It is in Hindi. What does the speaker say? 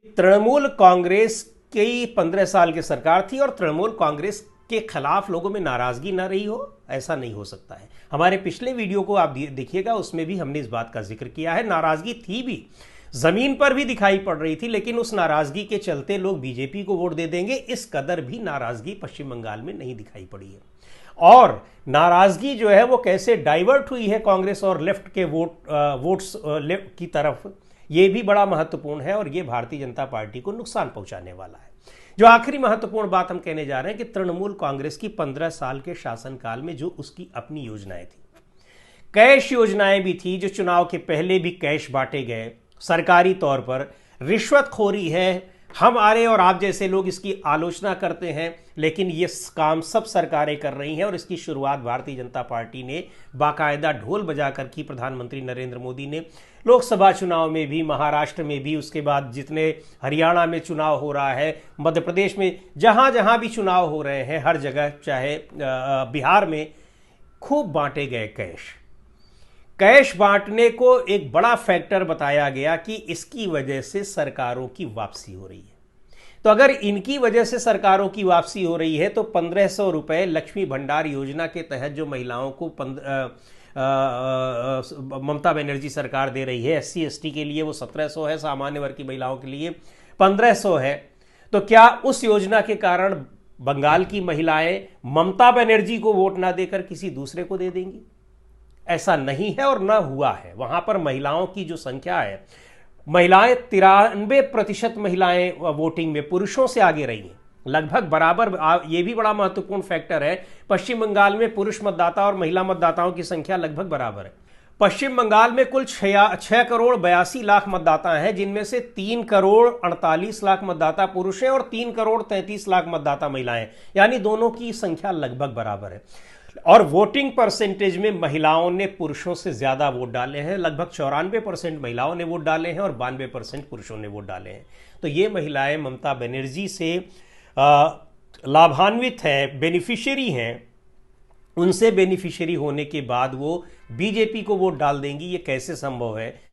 तृणमूल कांग्रेस की 15 साल की सरकार थी और तृणमूल कांग्रेस के खिलाफ लोगों में नाराजगी ना रही हो, ऐसा नहीं हो सकता है। हमारे पिछले वीडियो को आप देखिएगा, उसमें भी हमने इस बात का जिक्र किया है। नाराजगी थी भी, जमीन पर भी दिखाई पड़ रही थी, लेकिन उस नाराजगी के चलते लोग बीजेपी को वोट दे देंगे, इस कदर भी नाराजगी पश्चिम बंगाल में नहीं दिखाई पड़ी है। और नाराजगी जो है वो कैसे डाइवर्ट हुई है कांग्रेस और लेफ्ट के वोट्स लेफ्ट की तरफ, ये भी बड़ा महत्वपूर्ण है और ये भारतीय जनता पार्टी को नुकसान पहुंचाने वाला है। जो आखिरी महत्वपूर्ण बात हम कहने जा रहे हैं कि तृणमूल कांग्रेस की 15 साल के शासनकाल में जो उसकी अपनी योजनाएं थी, कैश योजनाएं भी थी, जो चुनाव के पहले भी कैश बांटे गए सरकारी तौर पर। रिश्वतखोरी है, हमारे और आप जैसे लोग इसकी आलोचना करते हैं, लेकिन ये काम सब सरकारें कर रही हैं और इसकी शुरुआत भारतीय जनता पार्टी ने बाकायदा ढोल बजाकर की। प्रधानमंत्री नरेंद्र मोदी ने लोकसभा चुनाव में भी, महाराष्ट्र में भी, उसके बाद जितने हरियाणा में चुनाव हो रहा है, मध्य प्रदेश में, जहां जहां भी चुनाव हो रहे हैं, हर जगह, चाहे बिहार में, खूब बांटे गए कैश। कैश बांटने को एक बड़ा फैक्टर बताया गया कि इसकी वजह से सरकारों की वापसी हो रही है। तो अगर इनकी वजह से सरकारों की वापसी हो रही है तो 1500 रुपए लक्ष्मी भंडार योजना के तहत जो महिलाओं को ममता बनर्जी सरकार दे रही है, SC ST के लिए वो 1700 है, सामान्य वर्ग की महिलाओं के लिए 1500 है। तो क्या उस योजना के कारण बंगाल की महिलाएं ममता बनर्जी को वोट ना देकर किसी दूसरे को दे देंगी? ऐसा नहीं है और ना हुआ है। वहां पर महिलाओं की जो संख्या है, महिलाएं 93% महिलाएं वोटिंग में पुरुषों से आगे रही हैं, लगभग बराबर। ये भी बड़ा महत्वपूर्ण फैक्टर है। पश्चिम बंगाल में पुरुष मतदाता और महिला मतदाताओं की संख्या लगभग बराबर है। पश्चिम बंगाल में कुल 6 करोड़ 82 लाख मतदाता हैं, जिनमें से 3 करोड़ 48 लाख मतदाता पुरुष हैं और 3 करोड़ 33 लाख मतदाता महिलाएं, यानी दोनों की संख्या लगभग बराबर है। और वोटिंग परसेंटेज में महिलाओं ने पुरुषों से ज्यादा वोट डाले हैं, लगभग 94% महिलाओं ने वोट डाले हैं और 92% पुरुषों ने वोट डाले हैं। तो ये महिलाएं ममता बनर्जी से लाभान्वित हैं, बेनिफिशियरी हैं। उनसे बेनिफिशियरी होने के बाद वो बीजेपी को वोट डाल देंगी, ये कैसे संभव है?